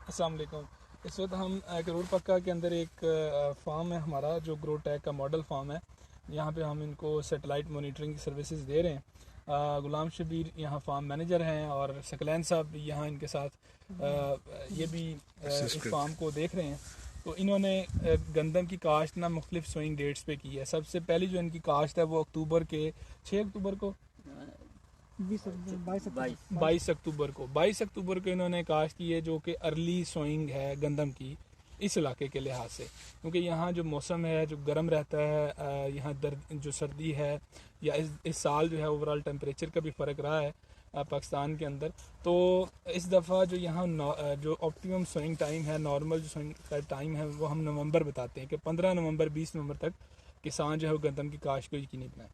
अस्सलाम वालेकुम। इस वक्त हम करोड़ पक्का के अंदर एक फार्म है हमारा, जो ग्रोटेक का मॉडल फार्म है। यहाँ पे हम इनको सैटेलाइट मॉनिटरिंग की सर्विसेज दे रहे हैं। गुलाम शबीर यहाँ फार्म मैनेजर हैं और सकलैन साहब भी यहाँ इनके साथ ये भी इस फार्म को देख रहे हैं। तो इन्होंने गंदम की काश्त ना मुख्तलिफ सोइंग डेट्स पे की है। सबसे पहली जो इनकी काश्त है वो अक्टूबर के 6 अक्टूबर को 22 अक्टूबर को इन्होंने काश्त की है, जो कि अर्ली सोइंग है गंदम की इस इलाके के लिहाज से, क्योंकि यहाँ जो मौसम है जो गर्म रहता है, यहाँ जो सर्दी है या इस साल जो है ओवरऑल टेम्परेचर का भी फ़र्क रहा है पाकिस्तान के अंदर। तो इस दफ़ा जो यहाँ जो ऑप्टिमम सोइंग टाइम है, नॉर्मल जो सोइंग का टाइम है वो हम नवंबर बताते हैं कि 15 नवंबर 20 नवंबर तक किसान जो है वो गंदम की काश्त को यकीनी बनाए।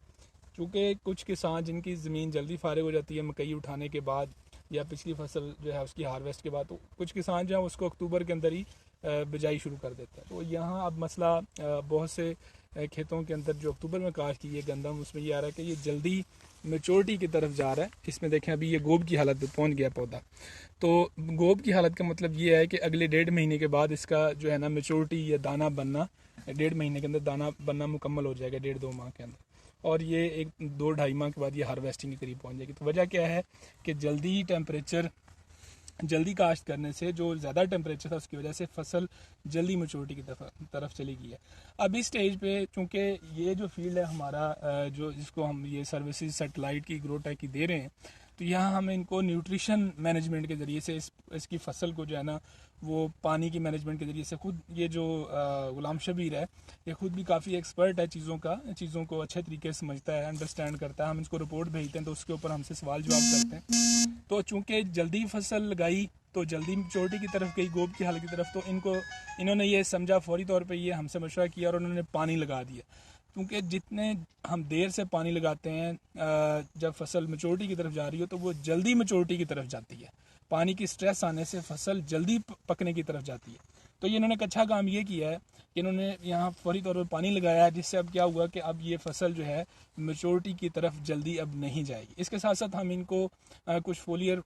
चूँकि कुछ किसान जिनकी ज़मीन जल्दी फारिग हो जाती है मकई उठाने के बाद या पिछली फसल जो है उसकी हार्वेस्ट के बाद, तो कुछ किसान जो है उसको अक्टूबर के अंदर ही बिजाई शुरू कर देते हैं। तो यहाँ अब मसला बहुत से खेतों के अंदर जो अक्टूबर में काश्त की है गंदम, उसमें ये आ रहा है कि ये जल्दी मेचोरिटी की तरफ जा रहा है। इसमें देखें अभी ये गोब की हालत पे पहुँच गया पौधा। तो गोब की हालत का मतलब ये है कि अगले 1.5 महीने के बाद इसका जो है ना मेचोरिटी या दाना बनना, 1.5 महीने के अंदर दाना बनना मुकम्मल हो जाएगा, 1.5-2 माह के अंदर। और ये 1-2-2.5 माह के बाद ये हार्वेस्टिंग के करीब पहुंच जाएगी। तो वजह क्या है कि जल्दी काश्त करने से जो ज़्यादा टेम्परेचर था उसकी वजह से फसल जल्दी मैच्योरिटी की तरफ चली गई है। अब इस स्टेज पे चूँकि ये जो फील्ड है हमारा, जो जिसको हम ये सर्विसेज सैटेलाइट की ग्रोटेक की दे रहे हैं, तो यहाँ हम इनको न्यूट्रिशन मैनेजमेंट के ज़रिए से इसकी फसल को जो है ना वो पानी की मैनेजमेंट के ज़रिए से, खुद ये जो गुलाम शबीर है ये खुद भी काफ़ी एक्सपर्ट है चीज़ों को अच्छे तरीके से समझता है, अंडरस्टैंड करता है। हम इसको रिपोर्ट भेजते हैं तो उसके ऊपर हमसे सवाल जवाब करते हैं। तो चूँकि जल्दी फसल लगाई तो जल्दी मैच्योरिटी की तरफ गई, गोब की हालत की तरफ, तो इन्होंने ये समझा, फौरी तौर पे ये हमसे मशवरा किया और उन्होंने पानी लगा दिया। क्योंकि जितने हम देर से पानी लगाते हैं जब फसल मैच्योरिटी की तरफ जा रही हो तो वो जल्दी मैच्योरिटी की तरफ जाती है। पानी की स्ट्रेस आने से फसल जल्दी पकने की तरफ जाती है। तो ये इन्होंने एक अच्छा काम ये किया है कि इन्होंने यहाँ फौरी तौर पर पानी लगाया, जिससे अब क्या हुआ कि अब ये फसल जो है मैच्योरिटी की तरफ जल्दी अब नहीं जाएगी। इसके साथ साथ हम इनको कुछ फोलियर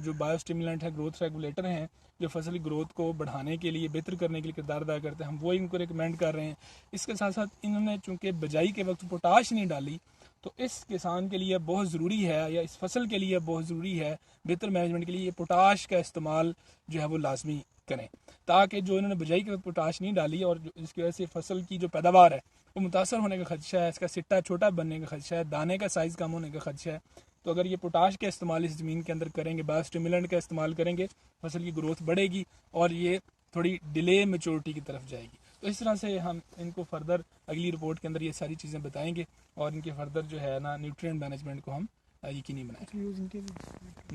जो बायोस्टिमुलेंट है, ग्रोथ रेगुलेटर हैं, जो फसल की ग्रोथ को बढ़ाने के लिए, बेहतर करने के लिए किरदार अदा करते हैं, हम वो इनको रिकमेंड कर रहे हैं। इसके साथ साथ इन्होंने चूँकि बिजाई के वक्त पोटाश नहीं डाली, तो इस किसान के लिए बहुत ज़रूरी है या इस फसल के लिए बहुत ज़रूरी है, बेहतर मैनेजमेंट के लिए ये पोटाश का इस्तेमाल जो है वो लाजमी करें, ताकि जो इन्होंने बिजाई के वक्त पोटाश नहीं डाली और इसकी वजह से फसल की जो पैदावार है वो मुतासर होने का खदशा है, इसका सिट्टा छोटा बनने का खदशा है, दाने का साइज़ कम होने का खदशा है। तो अगर ये पोटाश का इस्तेमाल इस ज़मीन के अंदर करेंगे, बायोस्टिमुलेंट का इस्तेमाल करेंगे, फसल की ग्रोथ बढ़ेगी और ये थोड़ी डिले मैच्योरिटी की तरफ जाएगी। तो इस तरह से हम इनको फर्दर अगली रिपोर्ट के अंदर ये सारी चीज़ें बताएंगे और इनके फर्दर जो है ना न्यूट्रिएंट मैनेजमेंट को हम यकीनी बनाएंगे।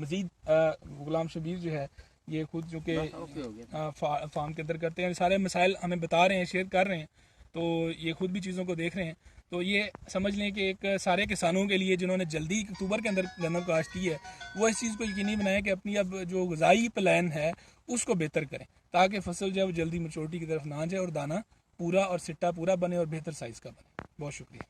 मज़ीद गुलाम शबीर जो है ये खुद जो कि फार्म के अंदर करते हैं, सारे मसाइल हमें बता रहे हैं, शेयर कर रहे हैं, तो ये खुद भी चीज़ों को देख रहे हैं। तो ये समझ लें कि एक सारे किसानों के लिए जिन्होंने जल्दी अक्टूबर के अंदर गन्ना काश्त की है, वो इस चीज़ को यकीनी बनाएं कि अपनी अब जो ग़िज़ाई प्लान है उसको बेहतर करें, ताकि फसल जो है वो जल्दी मैच्योरिटी की तरफ ना जाए और दाना पूरा और सिट्टा पूरा बने और बेहतर साइज़ का बने। बहुत शुक्रिया।